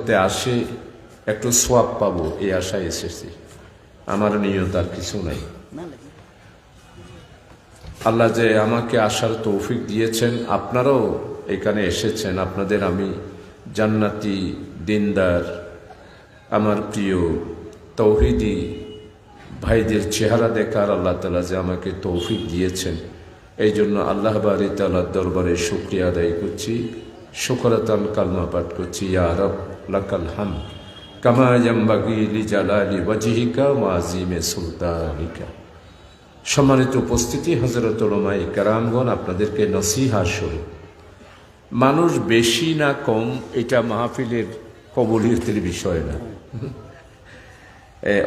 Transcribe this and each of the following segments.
যাতে আসে একটু সোয়াব পাবো এই আশায় এসেছি। আমার নিয়ত আর কিছু নাই। আল্লাহ যে আমাকে আসার তৌফিক দিয়েছেন, আপনারাও এখানে এসেছেন, আপনাদের আমি জান্নাতি দিনদার আমার প্রিয় তৌহিদি ভাইদের চেহারা দেখার আল্লাহ তাআলা যে আমাকে তৌফিক দিয়েছেন, এই জন্য আল্লাহ বারি তাআলার দরবারে শুকরিয়া আদায় করছি, শুকরাতান কালমা পাঠ করছি। ইয়া রব লাকাল হামদ কামা ইয়ানবাগি লিজালালি ওয়াজহিকা ওয়া আযীমি সুলতানিকা। সম্মানিত উপস্থিতি, হযরত উলামায়ে কেরামগণ, আপনাদেরকে নসিহা স্বরূপ, মানুষ বেশি না কম এটা মাহফিলের কবুলিয়তের বিষয় না।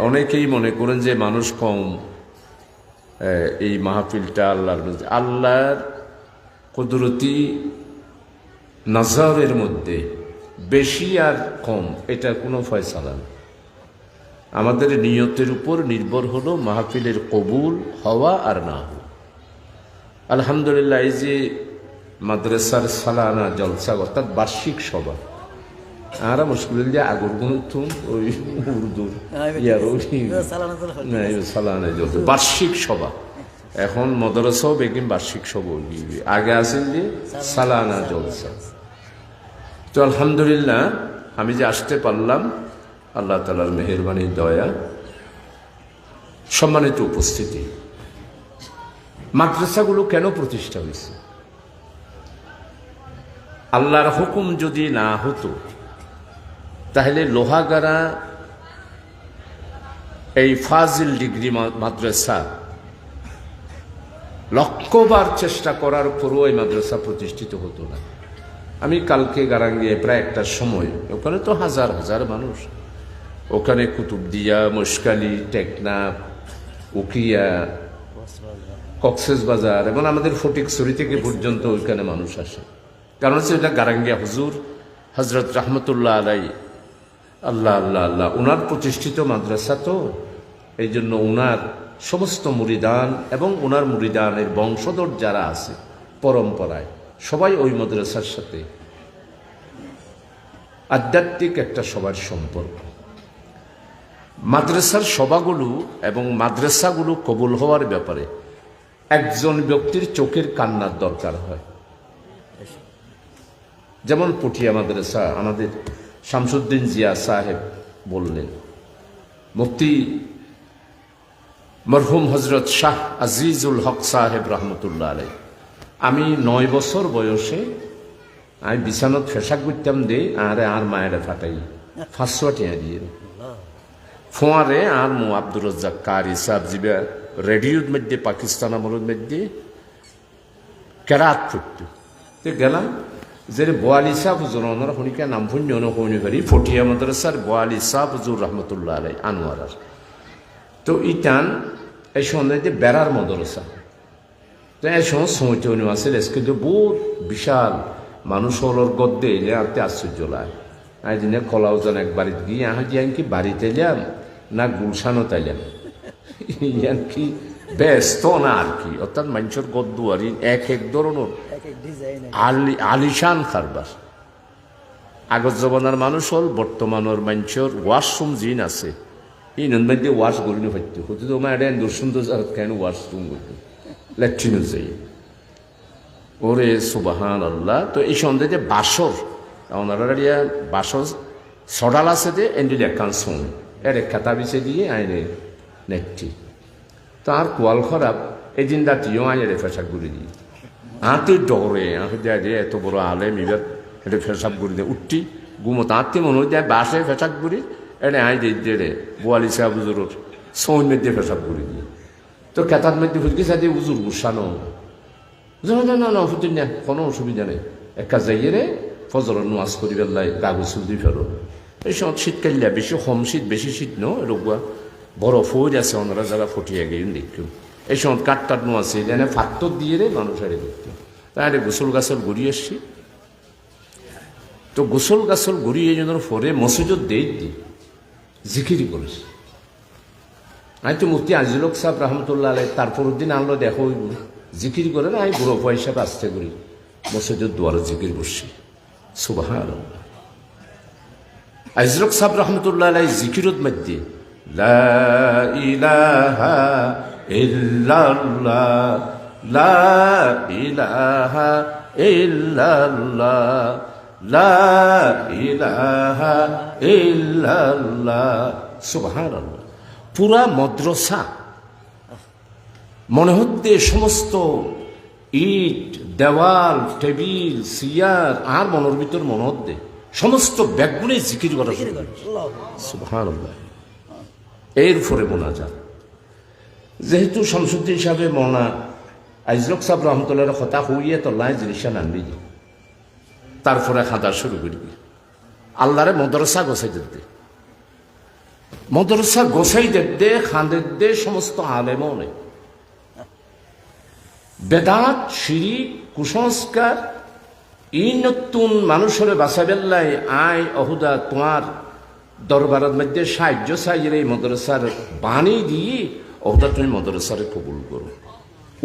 অনেকেই মনে করেন যে মানুষ কম, এই মাহফিলটা আল্লাহর কুদরতি নজরের মধ্যে বেশি আর কম এটা কোনো ফয়সালা না। আমাদের নিয়তের উপর নির্ভর হলো মাহফিলের কবুল হওয়া আর না হওয়া। আলহামদুলিল্লাহ, এই যে মাদ্রাসার সালানা জলসা অর্থাৎ বার্ষিক সভা, আরা মুশকিল দিয়ে আগর গুণ ওই উর্দু সালানা জলসা বার্ষিক সভা, এখন মাদ্রাসাও বেগিন বার্ষিক সভা, আগে আছেন যে সালানা জলসা। তো আলহামদুলিল্লাহ, আমি যে আসতে পারলাম আল্লাহ তাআলার মেহেরবানি দয়া। সম্মানিত উপস্থিতি, মাদ্রাসাগুলো কেন প্রতিষ্ঠা হয়েছে? আল্লাহর হুকুম যদি না হতো তাহলে লোহাগাড়া এই ফাজিল ডিগ্রি মাদ্রাসা লক্ষবার চেষ্টা করার পরও এই মাদ্রাসা প্রতিষ্ঠিত হতো না। আমি কালকে গারাঙ্গিয়ে প্রায় একটার সময়, ওখানে তো হাজার হাজার মানুষ, ওখানে কুতুবদিয়া, মশকালি, টেকনাফ, উকিয়া, কক্সবাজার এবং আমাদের ফটিকছড়ি থেকে পর্যন্ত ওইখানে মানুষ আসে। কারণ হচ্ছে এটা গারাঙ্গিয়া হুজুর হজরত রহমতুল্লাহ আলাই, আল্লাহ আল্লাহ আল্লাহ, উনার প্রতিষ্ঠিত মাদ্রাসা, তো এই জন্য উনার সমস্ত মুরিদান এবং উনার মুরিদানের বংশধর যারা আছে পরম্পরায় সবাই ওই মাদ্রাসার সাথে আধ্যাত্মিক একটা সবার সম্পর্ক। মাদ্রাসার সভাগুলো এবং মাদ্রাসাগুলো কবুল হওয়ার ব্যাপারে একজন ব্যক্তির চোখের কান্নার দরকার হয়। যেমন পটিয়া মাদ্রাসা আমাদের শামসুদ্দিন জিয়া সাহেব বললেন, মুফতি মরহুম হজরত শাহ আজিজুল হক সাহেব রহমতুল্লাহ আলাই, আমি 9 বছর বয়সে আমি বিছানত ফেসাক করতাম দে আর মায়েরা ফাটাই 500 টাকা দিয়ে ফোয়ারে আর মো আব্দুর রাজ্জাক কারি সাহেব জিবা রেডিওর মধ্যে পাকিস্তান আমলের মধ্যে কেরাত ফুটতো। তো গেলাম যে বোয়ালি সাহ হুজুর, ওনারা শুনিকা নাম পুণ্য হইনি পারি, ফটিয়া মাদ্রাসার বোয়ালি সাহ হুজুর রহমতুল্লাহ আলাই আনোয়ারার। তো ইটান এই সন্ধ্যাতে বেড়ার মাদ্রাসা, তো এই সময় সময়তে উনি আসেন কিন্তু বহুত বিশাল মানুষ হলোর গদ্দে এলে আনতে আশ্চর্য লাগে। আই দিনে কলাউজন এক বাড়িতে গিয়ে কি বাড়িতে এলাম না গুলশানও তাইলাম, কি ব্যস্ত না আর কি, অর্থাৎ মানুষের গদ্দুয়ারি এক এক ধরনের আলিশান কারবার। আগত জমানার মানুষ হল বর্তমানের মানুষের ওয়াশরুম জিন আছে, ইনন মধ্যে ওয়াশ করিনি পারতো, হতে তো আমার এটা সুন্দর কেন ওয়াশরুম করতো, ল্যাট্রিনও যাই ওরে সুবাহান আল্লাহ। তো এই সন্ধ্যে বাসর ওনারা বাসর সডাল আছে যে এন্ডি দেখান শোন এর খেতা বিছে দিয়ে আইনে নেটটি, তার কোয়াল খারাপ এই দিন রাতিও আইনে ফেসাক ঘুরে দিয়ে আঁতে ডরে দিয়ে এত বড় আলেম এবার এটা ফেসাব ঘুরে দিয়ে উঠটি ঘুমো তাঁতে মনে হয় দেয় বাসে ফেসাক ঘুরি এনে আই দিয়ে বোয়ালি সাহেব হুজুর সৌন মধ্যে ফেসাব ঘুরে দিয়ে। তো খেতার মধ্যে ফুটকি সাথে উজুর গুসানো না ফুটিন না, কোনো অসুবিধা নেই, একা যাইয়ে রে ফজর নামাজ করি বেলায় কাগজ দিয়ে ফেরো। এই সময় শীতকালিয়া বেশি কম শীত, বেশি শীত ন রোগুয়া বরফ হয়ে আছে, ওনারা যারা ফটিয়ে গেলেন দেখুন। এই সময় কাঠটাট নো আছে এনে ফাত্তর দিয়ে রে মানুষ আরে দেখতো। তাহলে গোসল গাছল ঘুরিয়ে এসছি, তো গোসল গাছল ঘুরিয়ে যেন পরে মসজিদ দেই জিকিরি করেছে। আমি তো মুফতি আজিজুল হক সাহেব রহমতুল্লাহ আলাই তারপর দিন আনলো দেখো জিকির করে না, আমি বুড়ো পয়সা আসতে করি মসজিদের দুয়ারে জিকির বসছি। সুবহানাল্লাহ। আজরক সাহেব রহমতুল্লাহ আলাই জিকিরত মধ্যে লা ইলাহা ইল্লাল্লাহ লা ইলাহা ইল্লাল্লাহ লা ইলাহা ইল্লাল্লাহ সুবহানাল্লাহ। পুরা মাদ্রাসা মনে হচ্ছে সমস্ত ইট দেওয়াল টেবিল চেয়ার আর মনের ভিতর মনে হচ্ছে সমস্ত ব্যাগগুলো জিকির করা শুরু করে সুবহানাল্লাহ। এরপরে মোনাজাত, যেহেতু শামসুদ্দিন সাহেব মৌলানা আজরক সাহেব রহমতুল্লাহর কথা হইয়ে তো লাই জিনিসটা নানবি, তারপরে খাঁদা শুরু করবি। আল্লাহরে মদরসা গোসাই দে, মদরসা গোসাই দে খাঁদের দে সমস্ত আলেম নেই। বেদাত শিরিক কুসংস্কার ই নতুন মানুষের বাঁচাবেল্লাই আয় অহুদা তোমার দরবারের মধ্যে সাহায্য চাইলে এই মদরসার বাণী দিয়ে অহুদা তুমি মদরসারে কবুল করো,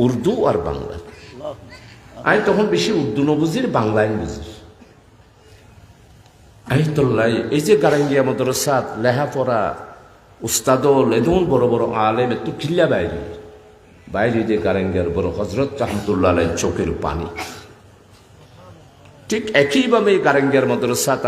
উর্দু আর বাংলা। আই তখন বেশি উর্দু নবুঝির বাংলায় বুঝিস। আই তোল্লাই এই যে গারাঙ্গিয়া মদরসাত লেহাপড়া উস্তাদল এদন বড় বড় আলেম একটু কিল্লা বাইরে বাইরে যে গারাঙ্গিয়ার বড় হজরত রহমতুল্লাহ আলাই চোখের পানি। ঠিক একইভাবে গারাঙ্গিয়ার মদরসাত